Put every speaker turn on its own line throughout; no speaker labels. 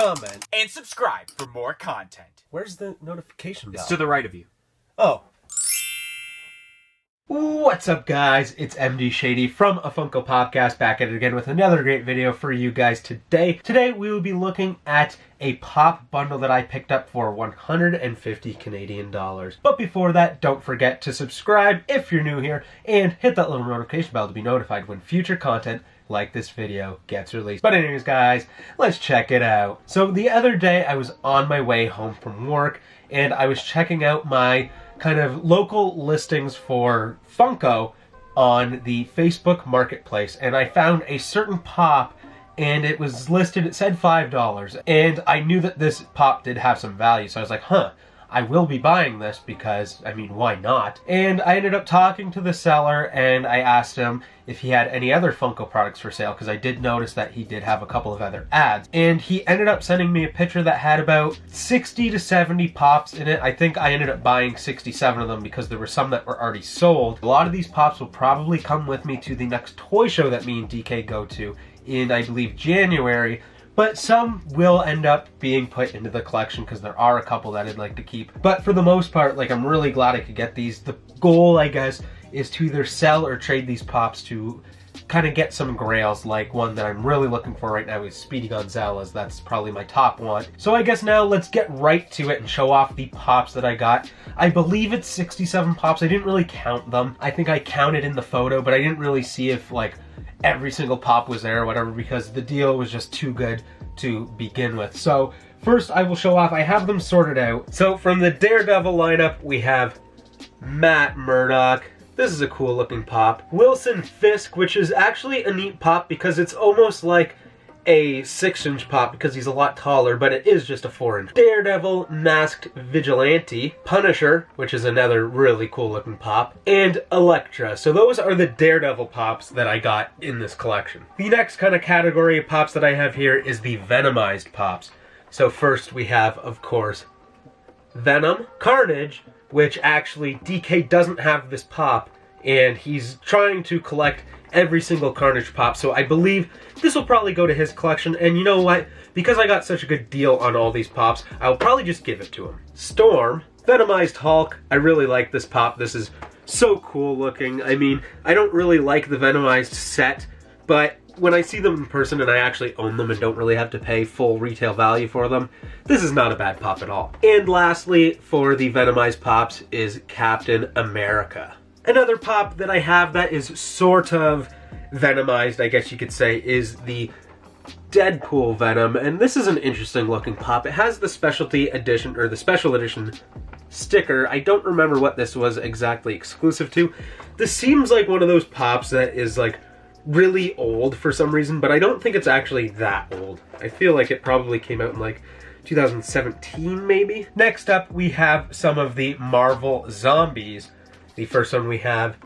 comment,
and subscribe for more content.
Where's the notification bell?
It's to the right of you.
Oh. What's up, guys? It's MD Shady from a Funko Podcast, back at it again with another great video for you guys today. Today we will be looking at a pop bundle that I picked up for 150 Canadian dollars. But before that, don't forget to subscribe if you're new here and hit that little notification bell to be notified when future content like this video gets released. But anyways, guys, let's check it out. So the other day I was on my way home from work and I was checking out my kind of local listings for Funko on the Facebook Marketplace, and I found a certain pop and it was listed, it said $5, and I knew that this pop did have some value, so I was like, I will be buying this because, I mean, why not? And I ended up talking to the seller and I asked him if he had any other Funko products for sale, because I did notice that he did have a couple of other ads. And he ended up sending me a picture that had about 60 to 70 pops in it. I think I ended up buying 67 of them because there were some that were already sold. A lot of these pops will probably come with me to the next toy show that me and DK go to in, I believe, January. But some will end up being put into the collection because there are a couple that I'd like to keep. But for the most part, like, I'm really glad I could get these. The goal, I guess, is to either sell or trade these pops to kind of get some grails. Like one that I'm really looking for right now is Speedy Gonzalez. That's probably my top one. So I guess now let's get right to it and show off the pops that I got. I believe it's 67 pops. I didn't really count them. I think I counted in the photo, but I didn't really see if, like, every single pop was there or whatever, because the deal was just too good to begin with. So first I will show off, I have them sorted out. So from the Daredevil lineup, we have Matt Murdock. This is a cool looking pop. Wilson Fisk, which is actually a neat pop because it's almost like a 6-inch pop because he's a lot taller, but it is just a 4-inch. Daredevil Masked Vigilante, Punisher, which is another really cool looking pop, and Elektra. So those are the Daredevil pops that I got in this collection. The next kind of category of pops that I have here is the Venomized pops. So first we have, of course, Venom, Carnage, which actually DK doesn't have this pop, and he's trying to collect every single Carnage pop, so I believe this will probably go to his collection. And you know what? Because I got such a good deal on all these pops, I'll probably just give it to him. Storm, Venomized Hulk. I really like this pop. This is so cool looking. I mean, I don't really like the Venomized set, but when I see them in person and I actually own them and don't really have to pay full retail value for them, this is not a bad pop at all. And lastly, for the Venomized pops is Captain America. Another pop that I have that is sort of Venomized, I guess you could say, is the Deadpool Venom, and this is an interesting looking pop. It has the specialty edition, or the special edition sticker. I don't remember what this was exactly exclusive to. This seems like one of those pops that is like really old for some reason, but I don't think it's actually that old. I feel like it probably came out in like 2017 maybe. Next up we have some of the Marvel Zombies. The first one we have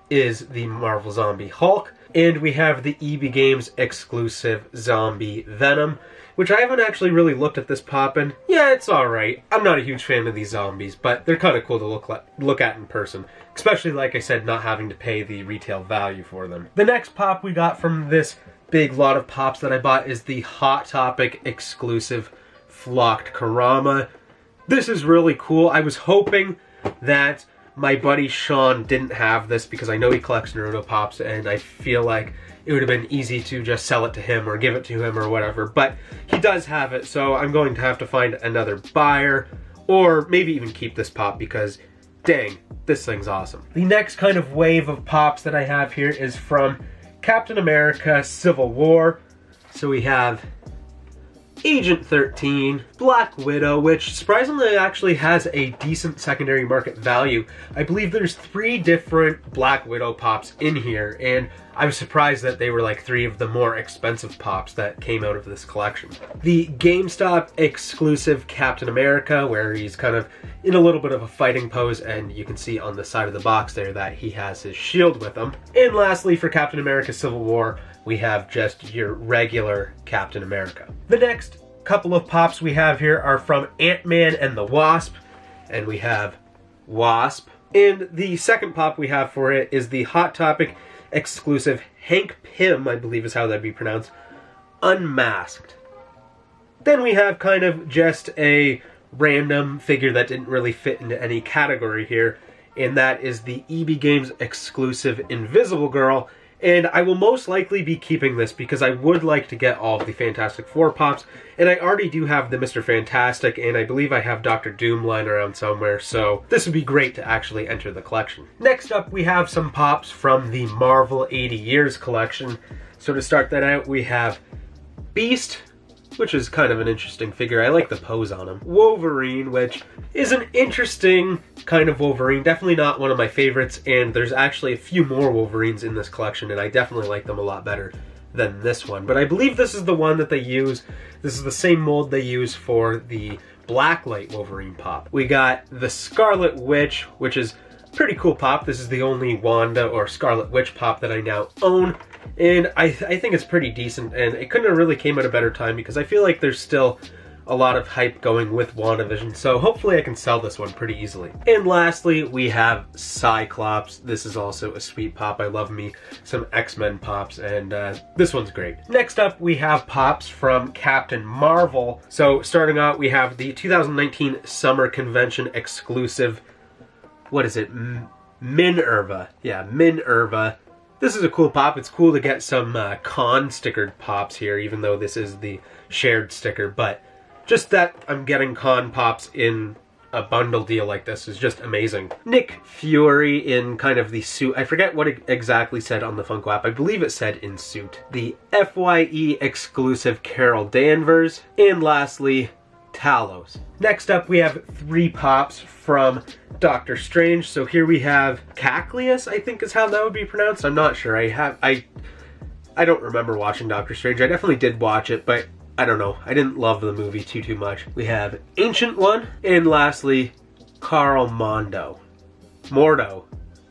is the Marvel Zombie Hulk, and we have the EB Games exclusive Zombie Venom, which I haven't actually really looked at this pop, and yeah, it's alright. I'm not a huge fan of these zombies, but they're kind of cool to look at in person, especially, like I said, not having to pay the retail value for them. The next pop we got from this big lot of pops that I bought is the Hot Topic exclusive Flocked Karama. This is really cool. I was hoping that my buddy Sean didn't have this because I know he collects Naruto pops, and I feel like it would have been easy to just sell it to him or give it to him or whatever, but he does have it, so I'm going to have to find another buyer or maybe even keep this pop because dang, this thing's awesome. The next kind of wave of pops that I have here is from Captain America Civil War. So we have Agent 13, Black Widow, which surprisingly actually has a decent secondary market value. I believe there's 3 different Black Widow pops in here, and I was surprised that they were like 3 of the more expensive pops that came out of this collection. The GameStop exclusive Captain America, where he's kind of in a little bit of a fighting pose, and you can see on the side of the box there that he has his shield with him. And lastly, for Captain America Civil War, we have just your regular Captain America. The next couple of pops we have here are from Ant-Man and the Wasp, and we have Wasp. And the second pop we have for it is the Hot Topic exclusive Hank Pym, I believe is how that'd be pronounced, Unmasked. Then we have kind of just a random figure that didn't really fit into any category here, and that is the EB Games exclusive Invisible Girl. And I will most likely be keeping this because I would like to get all of the Fantastic Four pops, and I already do have the Mr. Fantastic, and I believe I have Dr. Doom lying around somewhere, so this would be great to actually enter the collection. Next up, we have some pops from the Marvel 80 Years collection. So to start that out, we have Beast, which is kind of an interesting figure. I like the pose on him. Wolverine, which is an interesting kind of Wolverine. Definitely not one of my favorites, and there's actually a few more Wolverines in this collection, and I definitely like them a lot better than this one. But I believe this is the one that they use. This is the same mold they use for the Blacklight Wolverine pop. We got the Scarlet Witch, which is a pretty cool pop. This is the only Wanda or Scarlet Witch pop that I now own. And I think it's pretty decent, and it couldn't have really came at a better time because I feel like there's still a lot of hype going with WandaVision, so hopefully I can sell this one pretty easily. And lastly, we have Cyclops. This is also a sweet pop. I love me some X-Men pops, and this one's great. Next up, we have pops from Captain Marvel. So starting out, we have the 2019 Summer Convention exclusive, what is it, Minerva. Yeah, Minerva. This is a cool pop. It's cool to get some con stickered pops here, even though this is the shared sticker, but just that I'm getting con pops in a bundle deal like this is just amazing. Nick Fury in kind of the suit. I forget what it exactly said on the Funko app. I believe it said in suit. The FYE exclusive Carol Danvers. And lastly, Talos. Next up, we have 3 pops from Doctor Strange. So here we have Caclius, I think is how that would be pronounced. I'm not sure. I don't remember watching Doctor Strange. I definitely did watch it, but I don't know. I didn't love the movie too much. We have Ancient One, and lastly, Carl Mordo,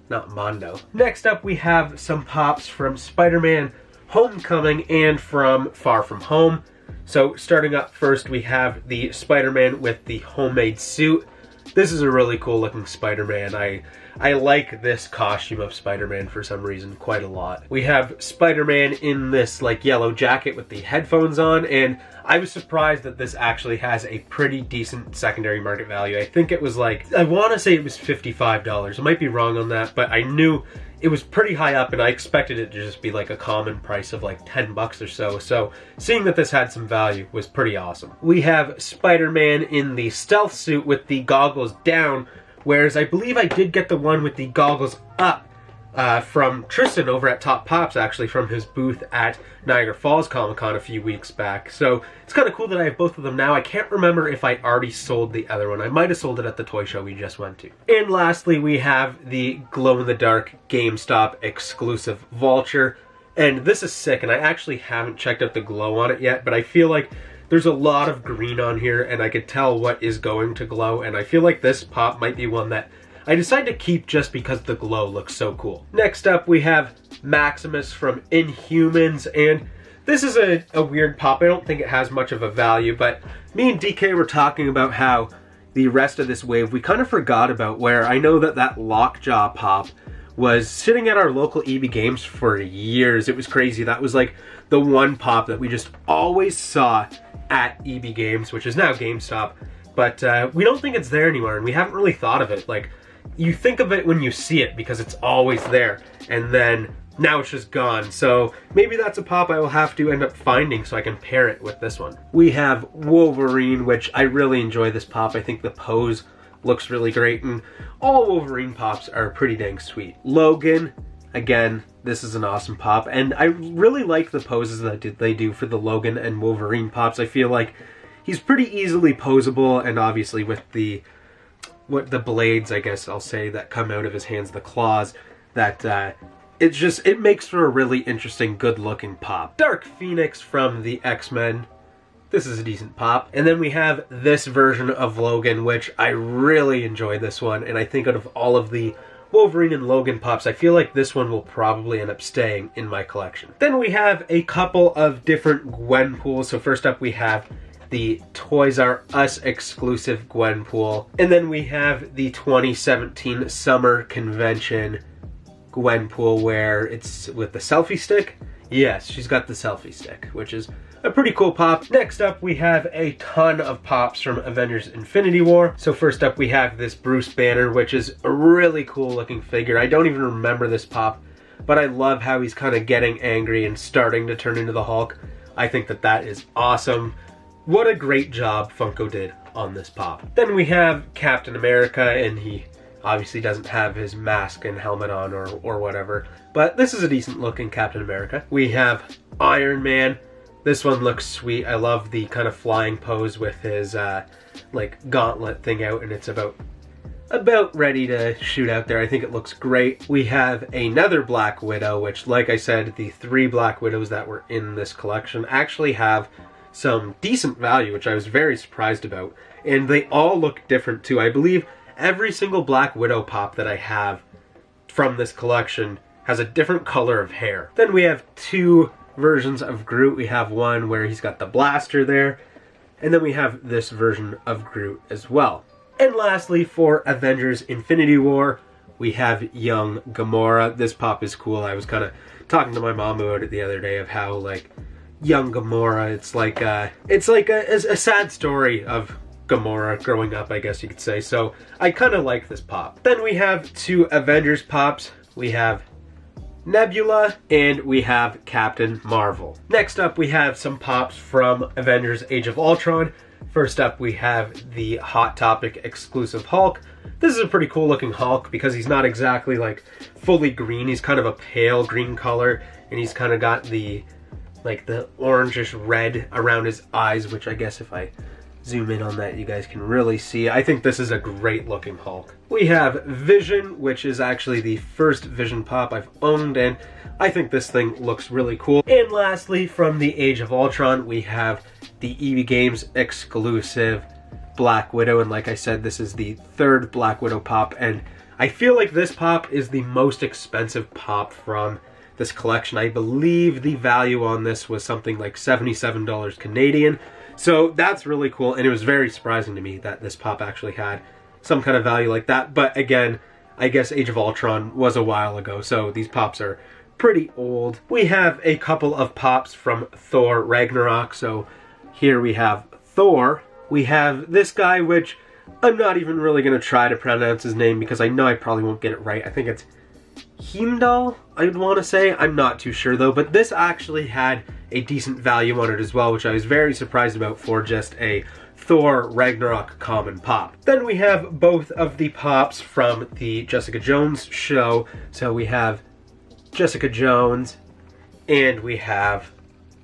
not Mondo. Next up, we have some pops from Spiderman Homecoming and from Far From Home. So starting up first, we have the Spider-Man with the homemade suit. This is a really cool looking Spider-Man. I like this costume of Spider-Man for some reason quite a lot. We have Spider-Man in this like yellow jacket with the headphones on, and I was surprised that this actually has a pretty decent secondary market value. I think it was like, I want to say it was $55. I might be wrong on that, but I knew it was pretty high up, and I expected it to just be like a common price of like 10 bucks or so. So seeing that this had some value was pretty awesome. We have Spider-Man in the stealth suit with the goggles down, whereas I believe I did get the one with the goggles up from Tristan over at Top Pops, actually, from his booth at Niagara Falls Comic-Con a few weeks back. So it's kind of cool that I have both of them now. I can't remember if I already sold the other one. I might have sold it at the toy show we just went to. And lastly, we have the glow-in-the-dark GameStop exclusive Vulture. And this is sick, and I actually haven't checked out the glow on it yet, but I feel like there's a lot of green on here, and I could tell what is going to glow, and I feel like this pop might be one that I decided to keep just because the glow looks so cool. Next up, we have Maximus from Inhumans, and this is a weird pop. I don't think it has much of a value, but me and DK were talking about how the rest of this wave we kind of forgot about, where I know that Lockjaw pop was sitting at our local EB Games for years. It was crazy. That was like the one pop that we just always saw at EB Games, which is now GameStop, but we don't think it's there anymore, and we haven't really thought of it. Like, you think of it when you see it because it's always there, and then now it's just gone. So maybe that's a pop I will have to end up finding so I can pair it with this one. We have Wolverine, which I really enjoy this pop. I think the pose looks really great, and all Wolverine pops are pretty dang sweet. Logan, again, this is an awesome pop, and I really like the poses that they do for the Logan and Wolverine pops. I feel like he's pretty easily posable, and obviously with the blades, I guess I'll say, that come out of his hands, the claws, that it makes for a really interesting, good-looking pop. Dark Phoenix from the X-Men. This is a decent pop. And then we have this version of Logan, which I really enjoy this one, and I think out of all of the Wolverine and Logan pops, I feel like this one will probably end up staying in my collection. Then we have a couple of different Gwenpools. So first up, we have the Toys R Us exclusive Gwenpool. And then we have the 2017 Summer Convention Gwenpool, where it's with the selfie stick. Yes, she's got the selfie stick, which is a pretty cool pop. Next up, we have a ton of pops from Avengers Infinity War. So first up, we have this Bruce Banner, which is a really cool looking figure. I don't even remember this pop, but I love how he's kind of getting angry and starting to turn into the Hulk. I think that that is awesome. What a great job Funko did on this pop. Then we have Captain America, and he obviously doesn't have his mask and helmet on or whatever, but this is a decent looking Captain America. We have Iron Man. This one looks sweet. I love the kind of flying pose with his like gauntlet thing out, and it's about ready to shoot out there. I think it looks great. We have another Black Widow, which, like I said, the 3 Black Widows that were in this collection actually have some decent value, which I was very surprised about. And they all look different too. I believe every single Black Widow pop that I have from this collection has a different color of hair. Then we have 2 versions of Groot. We have one where he's got the blaster there, and then we have this version of Groot as well. And lastly, for Avengers Infinity War, we have young Gamora. This pop is cool. I was kind of talking to my mom about it the other day of how, like, young Gamora, it's like a sad story of Gamora growing up, I guess you could say. So I kind of like this pop. Then we have 2 Avengers pops. We have Nebula, and we have Captain Marvel. Next up, we have some pops from Avengers Age of Ultron. First up, we have the Hot Topic exclusive Hulk. This is a pretty cool looking Hulk because he's not exactly like fully green. He's kind of a pale green color, and he's kind of got the like the orangish red around his eyes, which I guess if I zoom in on that, you guys can really see. I think this is a great looking Hulk. We have Vision, which is actually the first Vision pop I've owned, and I think this thing looks really cool. And lastly, from the Age of Ultron, we have the EB Games exclusive Black Widow, and like I said, this is the 3rd Black Widow pop, and I feel like this pop is the most expensive pop from this collection. I believe the value on this was something like $77 Canadian. So that's really cool, and it was very surprising to me that this pop actually had some kind of value like that. But again, I guess Age of Ultron was a while ago, so these pops are pretty old. We have a couple of pops from Thor Ragnarok. So here we have Thor. We have this guy, which I'm not even really going to try to pronounce his name because I know I probably won't get it right. I think it's Heimdall, I would want to say. I'm not too sure though, but this actually had a decent value on it as well, which I was very surprised about for just a Thor Ragnarok common pop. Then we have both of the pops from the Jessica Jones show. So we have Jessica Jones and we have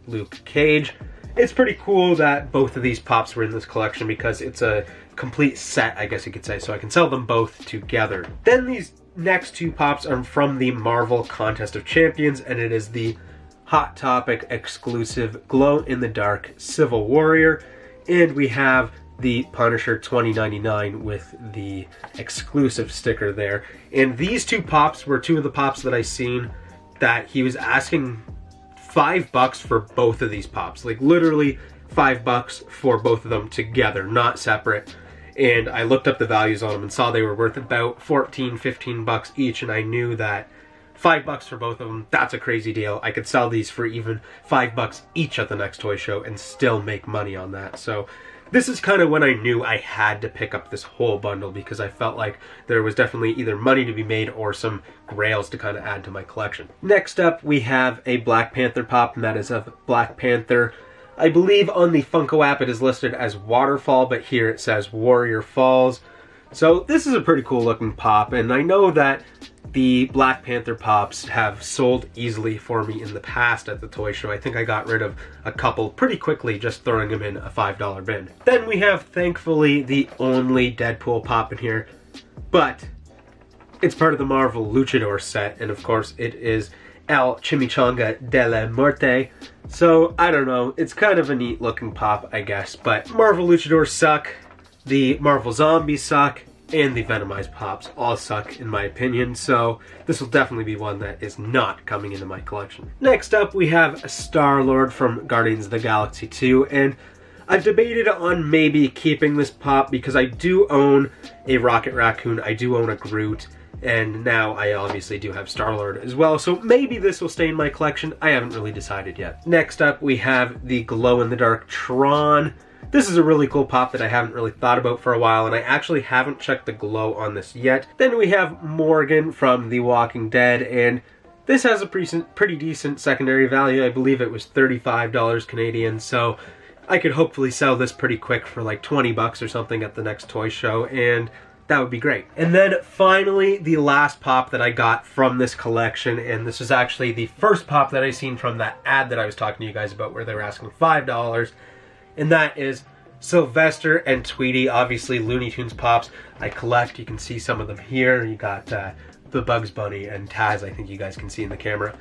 Luke Cage. It's pretty cool that both of these pops were in this collection because it's a complete set, I guess you could say, so I can sell them both together. Then these next 2 pops are from the Marvel Contest of Champions, and it is the Hot Topic exclusive Glow in the Dark Civil Warrior, and we have the Punisher 2099 with the exclusive sticker there. And these 2 pops were 2 of the pops that I seen that he was asking $5 for both of these pops, like literally $5 for both of them together, not separate. And I looked up the values on them and saw they were worth about $14-15 each, and I knew that $5 for both of them, that's a crazy deal. I could sell these for even $5 each at the next toy show and still make money on that. So this is kind of when I knew I had to pick up this whole bundle because I felt like there was definitely either money to be made or some grails to kind of add to my collection. Next up, we have a Black Panther pop, and that is of Black Panther. I believe on the Funko app it is listed as Waterfall, but here it says Warrior Falls. So this is a pretty cool looking pop, and I know that the Black Panther pops have sold easily for me in the past at the toy show. I think I got rid of a couple pretty quickly just throwing them in a $5 bin. Then we have, thankfully, the only Deadpool pop in here, but it's part of the Marvel Luchador set, and of course it is El Chimichanga de la Muerte. So, I don't know, it's kind of a neat looking pop, I guess, but Marvel Luchadors suck, the Marvel Zombies suck, and the Venomized pops all suck in my opinion, so this will definitely be one that is not coming into my collection. Next up, we have Star-Lord from Guardians of the Galaxy 2, and I've debated on maybe keeping this pop because I do own a Rocket Raccoon, I do own a Groot, And now I obviously do have Star-Lord as well, so maybe this will stay in my collection. I haven't really decided yet. Next up, we have the glow-in-the-dark Tron. This is a really cool pop that I haven't really thought about for a while, and I actually haven't checked the glow on this yet. Then we have Morgan from The Walking Dead, and this has a pretty decent secondary value. I believe it was $35 Canadian, so I could hopefully sell this pretty quick for like 20 bucks or something at the next toy show, and that would be great. And then finally, the last pop that I got from this collection, and this is actually the first pop that I seen from that ad that I was talking to you guys about where they were asking $5, and that is Sylvester and Tweety, obviously Looney Tunes pops. I collect, you can see some of them here. You got the Bugs Bunny and Taz, I think you guys can see in the camera.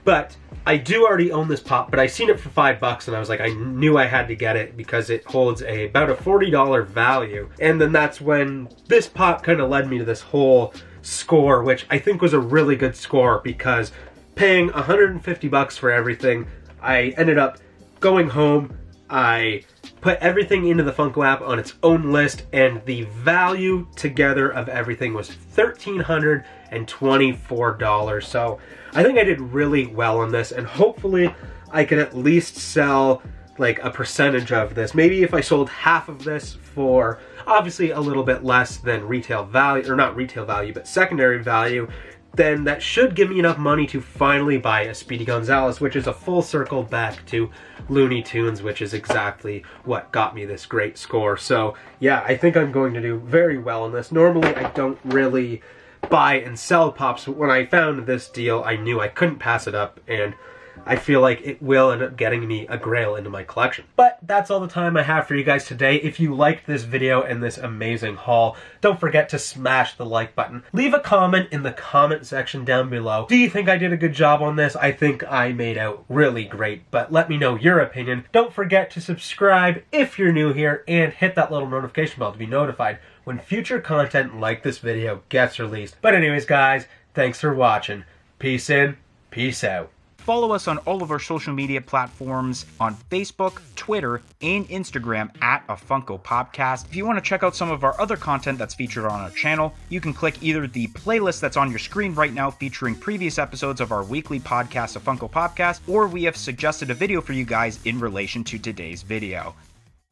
But I do already own this pop, but I seen it for $5 and I was like, I knew I had to get it because it holds about a $40 value. And then that's when this pop kind of led me to this whole score, which I think was a really good score because paying $150 for everything, I ended up going home, I put everything into the Funko app on its own list, and the value together of everything was $1,324. So I think I did really well on this, and hopefully I can at least sell like a percentage of this. Maybe if I sold half of this for obviously a little bit less than retail value, or not retail value, but secondary value, then that should give me enough money to finally buy a Speedy Gonzales, which is a full circle back to Looney Tunes, which is exactly what got me this great score. So yeah, I think I'm going to do very well on this. Normally I don't really buy and sell pops, but when I found this deal, I knew I couldn't pass it up, and I feel like it will end up getting me a Grail into my collection. But that's all the time I have for you guys today. If you liked this video and this amazing haul, don't forget to smash the like button. Leave a comment in the comment section down below. Do you think I did a good job on this? I think I made out really great, but let me know your opinion. Don't forget to subscribe if you're new here, and hit that little notification bell to be notified when future content like this video gets released. But anyways, guys, thanks for watching. Peace in, peace out.
Follow us on all of our social media platforms on Facebook, Twitter, and Instagram at A Funko Popcast. If you want to check out some of our other content that's featured on our channel, you can click either the playlist that's on your screen right now featuring previous episodes of our weekly podcast, A Funko Popcast, or we have suggested a video for you guys in relation to today's video.